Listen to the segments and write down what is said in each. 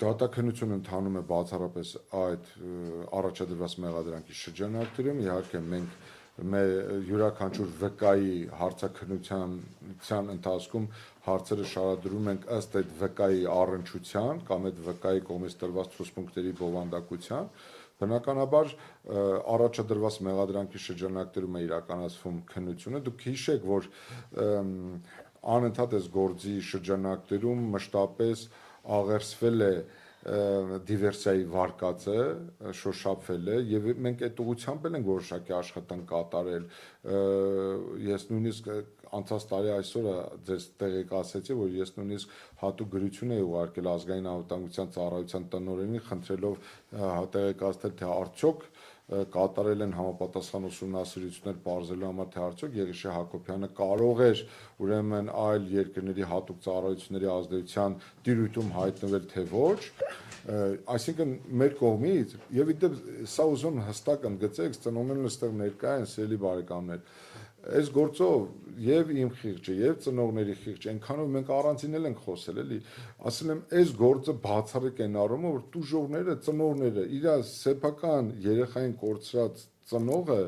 Դատաքննությունը ընթանում է բացառապես այդ առաջադրված մեղադրանքի շրջանակներում, իհարկե մենք յուրաքանչյուր վկայի հարցաքննության ընթացքում հարցերը շարադրում ենք ըստ այդ վկայի առնչության կամ այդ վկայի կողմից տրված ցուցմունքների բովանդակության, բնականաբար առաջադրված մեղադրանքի շրջանակներում է իրականացվում քննությունը, դուք հիշեք, որ անընդհատ այս գործի շրջանակներում մշտապես աղերսվել է դիվերսիայի վարկածը, շոշափվել է եւ մենք այդ ուղղությամբ ենք որոշակի աշխատանք կատարել, ես նույնիսկ անցած տարի այսօրը ձեզ տեղեկացրեցի, որ ես նույնիսկ հատուկ գրություն էի ուղարկել ազգային անվտանգության ծառայության տնօրենին, խնդրելով տեղեկացնել, թե արդյոք կատարել են համապատասխան ուսումնասիրություններ պարզելու համար, թե արդյոք Եղիշե Հակոբյանը կարող էր ուրեմն այլ երկրների հատուկ ծառայությունների ազդեցության տիրույթում հայտնվել, թե ոչ, այսինքն մեր կողմից, եւ իդեպ սա ուզում հստակ ընդգծեք, ծնողներն այստեղ ներկա են, սիրելի բարեկամներ, այս գործով եւ իմ խիղճը եւ ծնողների խիղճը այնքանով մենք առանցին ենք խոսել, էլի, ասել եմ, այս գործը բացառիկ են առումը, որ տուժողները, ծնողները, իր սեփական երեխային կորցրած ծնողը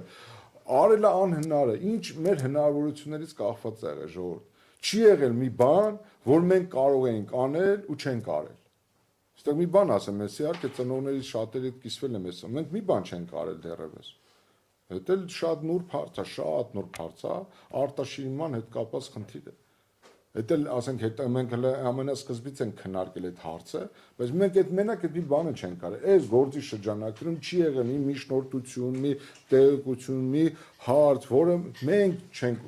արել է անհնարը, ինչ մեր հնարավորություններից կախված է եղել ժողովուրդ։ Չի եղել մի բան, որ մենք կարող էինք անել ու չենք արել։ Այստեղ մի բան ասեմ, ես իհարկե ծնողներից շատերի հետ կիսվել եմ ես, մենք մի բան չենք արել դեռևս։ Դա էլ շատ նուրբ հարց է, շատ նուրբ հարց է, արտաշինման հետ կապված խնդիր է։ Դա էլ ասենք հետ մենք ամենասկզբից ենք քննարկել այդ հարցը, բայց մենք այդ մենակ այդ մի բանը չենք արել։ Այս գործի շրջանակում չի եղել մի միջնորդություն, մի տեղեկություն, մի հարց, որը մենք չենք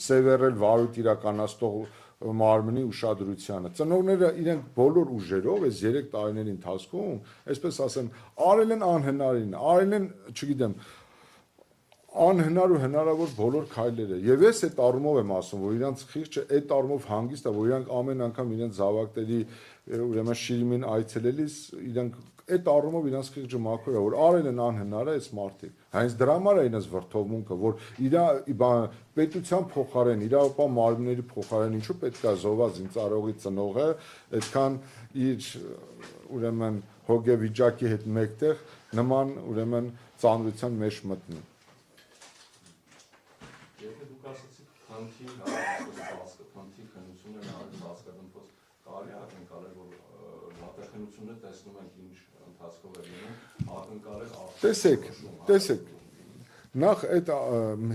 սևեռել վարույթ իրականացնող մարմնի ուշադրությանը։ Ծնողները իրենք բոլոր ուժերով այս 3 տարիների ընթացքում, այսպես ասեմ, արել են անհնարին, արել են, չգիտեմ, անհնար ու հնարավոր բոլոր քայլերը։ Եվ ես այդ առումով եմ ասում, որ իրանց խիղճը այդ առումով հանգիստ է, որ իրանք ամեն անգամ իրենց զավակների ուրեմն շիրիմին այցելելիս իրանք այդ առումով իրանց խիղճը մաքուր է, որ արել են անհնարը այս մարդիկ։ Հենց դրա համար է իրենց վրթովմունքը, որ իր պետության փոխարեն, իրավապահ մարմինների փոխարեն ինչու պետք է զոհված զինծառայողի ծնողը այդքան իր ուրեմն հոգեվիճակի հետ մեկտեղ նման ուրեմն ծանրության մեջ մտնի։ Քանթի քննությունը հասկացնփոս կարելի է ակնկալել, որ դատաքննությունը տեսնում ենք ինչ ընթացքով է լինում, ակնկալել տեսեք, նախ այդ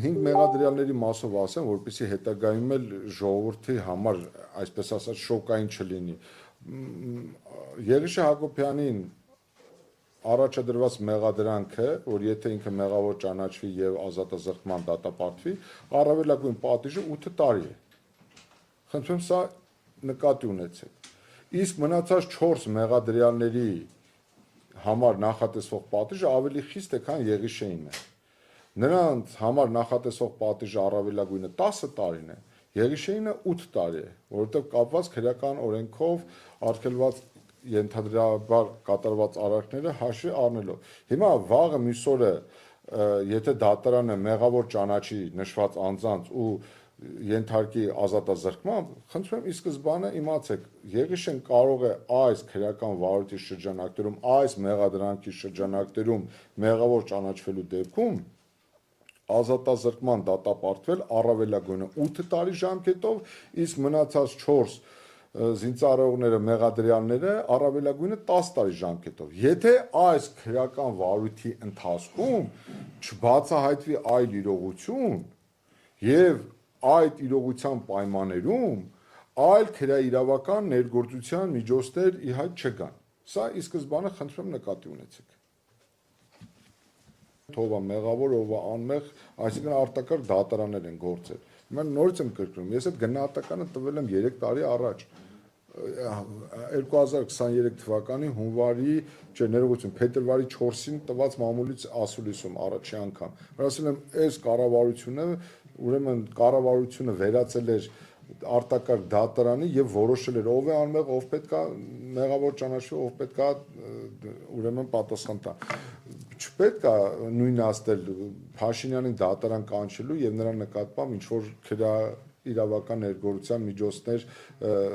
5 մեղադրյալների մասով ասեմ, որպեսզի հետագայում էլ ժողովրդի համար, այսպես ասած, շոկային չլինի։ Եղիշե Հակոբյանին առաջադրված մեղադրանքը, որ եթե ինքը մեղավոր ճանաչվի եւ ազատազրկման դատապարտվի, առավելագույն պատիժը 8 տարի է։ Խնդրում սա նկատի ունեցեք։ Իսկ մնացած 4 մեղադրյալների համար նախատեսվող պատիժը ավելի խիստ է, քան Եղիշեին է։ Նրանց համար նախատեսվող պատիժը առավելագույնը 10 տարին է, Եղիշեինը 8 տարի է, որովհետեւ կապված քրեական օրենքով արգելված ենթադրաբար կատարված արարքները հաշվի առնելով։ Հիմա վաղը մյուս օրը եթե դատարանը մեղավոր ճանաչի նշված անձանց ու ենթարկի ազատազրկման, խնդրում եմ ի սկզբանե իմացեք, Եղիշեն կարող է այս քրեական վարույթի շրջանակներում, այս մեղադրանքի շրջանակներում մեղավոր ճանաչվելու դեպքում ազատազրկման դատապարտվել առավելագույնը 8 տարի ժամկետով, իսկ մնացած 4 զինծառայողները, մեղադրյալները առավելագույնը 10 տարի ժամկետով։ Եթե այս քրեական վարույթի ընթացքում չբացահայտվի այլ իրողություն եւ այդ իրողության պայմաններում այլ քրեաիրավական ներգործության միջոցներ ի հայտ չգան։ Սա ի սկզբանե խնդրում նկատի ունեցեք։ Ով է մեղավոր, ով է անմեղ, այսինքն արտակարգ դատարաններ են գործել։ Հիմա նորից եմ կրկնում, ես այդ գնահատականը տվել եմ 3 տարի առաջ։ 2023 թվականի հունվարի, ներողություն, փետրվարի 4-ին տված մամուլից ասուլիսում առաջի անգամ։ Ասել եմ, այս կառավարությունը, ուրեմն կառավարությունը վերածել էր արտակարգ դատարանի եւ որոշել էր ով է անմեղ, ով պետք է մեղավոր ճանաչվի, ով պետք է ուրեմն պատասխան տա։ Չպետք է նույնաստել Փաշինյանին դատարան կանչելու եւ նրա նկատմամբ ինչ որ իրավական ներգործության միջոցներ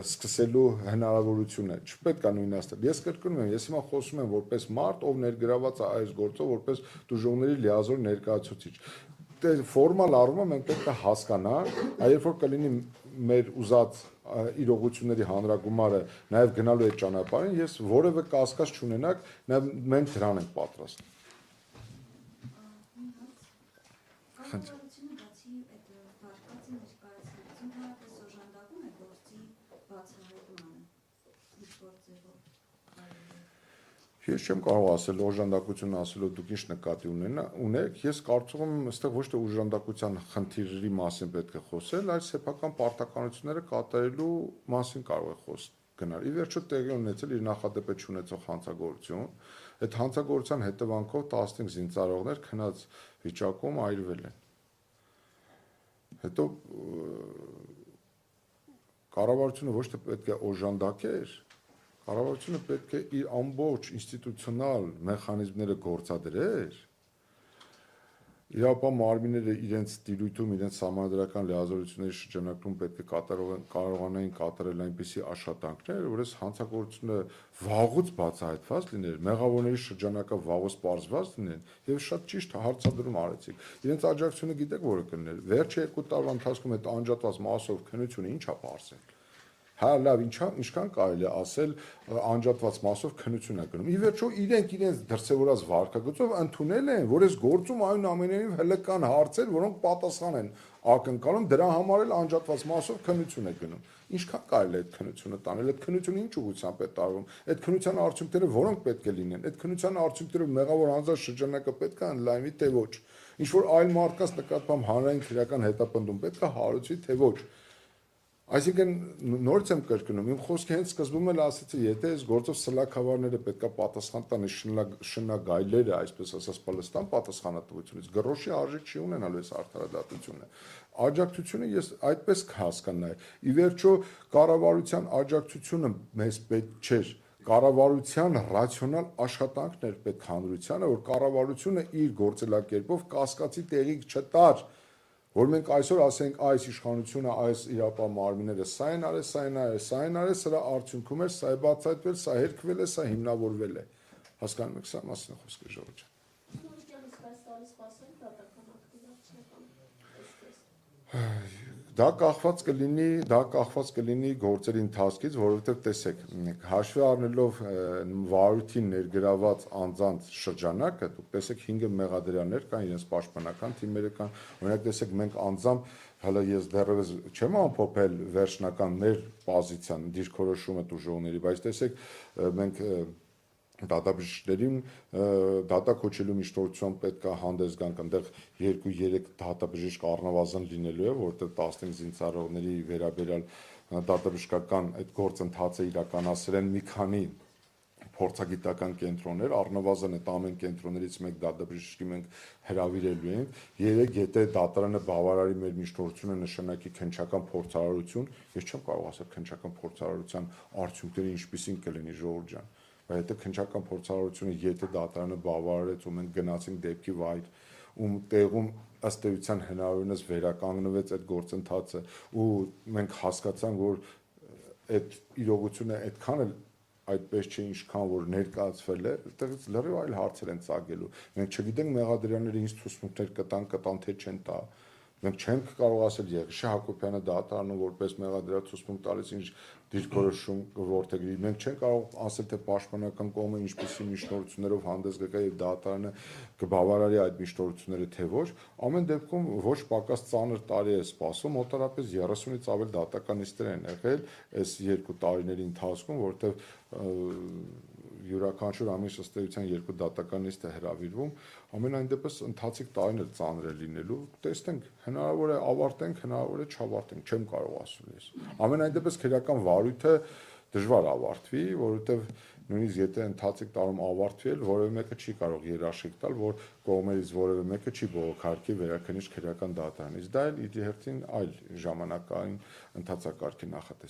սկսելու հնարավորությունը չպետք է նույնն ասել։ Ես կրկնում եմ, ես հիմա խոսում եմ որպես մարդ, ով ներգրաված է այս գործով, որպես դժողների լիազոր ներկայացուցիչ։ Ֆորմալ առումով մենք պետք է հասկանանք, երբ որ կլինի մեր ուզած իրողությունների հանրագումարը նաև գնալու այդ ճանապարհին, ես որևէ կասկած չունենակ, նաև մենք դրան ենք պատրաստ։ Կառավարությունը բացի այդ վարկածի ներկայացնելուց ընդհանրապես օժանդակում է գործի բացահայտմանը, ինչ-որ ձևով։ Ես չեմ կարող ասել օժանդակություն ասելով դուք ինչ նկատի ունեք, ես կարծում եմ այստեղ ոչ թե օժանդակության խնդիրի մասին պետք է խոսել, այլ սեփական պարտականությունները կատարելու մասին կարող է խոսք գնալ։ Ի վերջո տեղի ունեցել իր նախադեպը չունեցող հանցագործություն, այդ հանցագործության հետևանքով 15 զինծառայողներ քնած վիճակում այրվել են։ Հետո կառավարությունը ոչ թե պետք է օժանդակեր, կառավարությունը պետք է իր ամբողջ ինստիտուցիոնալ մեխանիզմները գործադրեր, իրավապահ մարմինները իրենց տիրույթում, իրենց սահմանադրական լիազորությունների շրջանակում պետք է կարողանային կատարել այնպիսի աշխատանքներ, որ այս հանցագործությունը վաղուց բացահայտված լիներ, մեղավորների շրջանակը վաղուց պարզված լինեն, եւ շատ ճիշտ հարցադրում արեցիք։ Իրենց աջակցությունը գիտեք որը կլիներ։ Վերջի 2 տարվա ընթացքում այդ անջատված մասով քննությունը ինչ է պարզել։ Հա լավ, ինչքան կարելի է ասել անջատված մասով քննություն է գնում։ Ի վերջո իրենք իրենց դրսևորած վարկագծով ընդունել են, որ այս գործում այն ամենայնիվ հələ կան հարցեր, որոնք պատասխան են ակնկալում, դրա համար էլ անջատված մասով քննություն է գնում։ Ինչքան կարելի է այդ քննությունը տանել, այդ քննությունը ինչ ուղղությամբ է տարվում, այդ քննության արդյունքները որոնք պետք է լինեն, այդ քննության արդյունքներով մեղավոր անձանց շրջանակը պետք է ընդլայնվի, թե ոչ։ Ինչ որ այլ մարդկանց նկատմամբ հանրային քրեական հետապնդում պետք է հարուցվի, թե ոչ։ Այսինքն նորից եմ կրկնում, իմ խոսքը հենց սկզբում էլ ասեցի, եթե այս գործով սլաքավարները պետքա պատասխան տան շնագայլերը, այսպես ասած, Պալեստան պատասխանատվությունից, գրոշի արժեք չի ունենալու այս արդարադատությունը։ Աջակցությունը ես այդպես կհասկանայի։ Ի վերջո կառավարության աջակցությունը մեզ պետք չէր։ Կառավարության ռացիոնալ աշխատանքն էր պետք հանրությանը, որ կառավարությունը իր գործելակերպով կասկածի տեղի չտար, որ մենք այսօր ասենք այս իշխանությունը, այս իրապահ մարմինները սա են արել, սա են արել, սա են արել, սրա արդյունքում էր, սա է բացահայտվել, սա հերքվել է, սա հիմնավորվել է։ Հասկանում եք, սա մասին է խոսքը ժողովուրդ։ Դա կախված կլինի գործերի ընթացքից, որովհետև տեսեք, հաշվի առնելով վարույթին ներգրաված անձանց շրջանակը, դուք տեսեք 5 մեղադրյալներ կան, իրենց պաշտպանական թիմերը կան, օրինակ տեսեք մենք անձամբ, հələ ես դեռևս չեմ ամփոփել վերջնական մեր պոզիցիան, դիրքորոշումը դժողների, բայց տեսեք մենք դատաբժիշկներին դատա քոչելու միջնորդությամբ պետք է հանդես գանք, այնտեղ 2-3 դատաբժիշկ առնվազն լինելու է, որտեղ 15 զինծառայողների վերաբերյալ դատաբժշկական այդ գործընթացը իրականացրել են մի քանի փորձագիտական կենտրոններ, առնվազն այդ ամեն կենտրոններից մեկ դատաբժշկի մենք հրավիրելու ենք, 3 եթե դատարանը բավարարի մեր միջնորդությունը նշանակի քննչական փորձարարություն, ես չեմ կարող ասել քննչական փորձարարության արդյունքները ինչպիսին կլինի ժողովուրդ ջան, բայց եթե քննչական փորձարարությունը եթե դատարանը բավարարեց ու մենք գնացինք դեպքի վայր, ում տեղում ըստ էության հնարավորինս վերականգնվեց այդ գործընթացը ու մենք հասկացանք, որ այդ իրողությունը այդքան էլ այդպես չէ, ինչքան որ ներկայացվել է, այդտեղից լրիվ այլ հարցեր են ծագելու։ Մենք չգիտենք մեղադրյալները ինչ ցուցմունքներ կտան թե չեն տա։ Մենք չենք կարող ասել Եղիշե Հակոբյանը դատարանում որպես մեղադրյալ ցուցմունք տալիս ինչ դիրքորոշում որդեգրի։ Մենք չենք կարող ասել թե պաշտպանական կողմը ինչպիսի միջնորդություններով հանդես կգա եւ դատարանը կբավարարի այդ միջնորդությունները թե ոչ։ Ամեն դեպքում ոչ պակաս ծանր տարի է սպասում, մոտավորապես 30-ից ավել դատականիստեր են եղել այս 2 տարիների ընթացքում, որտեղ յուրաքանչյուր ամիս ըստ էության 2 դատականիստ է հրավիրվում, ամենայն դեպս ընթացիկ տարին էլ ծանր է լինելու, տեսնենք, հնարավոր է ավարտենք, հնարավոր է չավարտենք, չեմ կարող ասել ես։ Ամենայն դեպս քրեական վարույթը դժվար ավարտվի, որովհետև նույնիսկ եթե ընթացիկ տարում ավարտվի, որևէ մեկը չի կարող երաշխիք տալ, որ կողմերից որևէ մեկը չի բողոքարկի վերաքննիչ քրեական դատարանից։ Դա էլ իր հերթին այլ ժամանակային ընթացակարգի նախատեսում։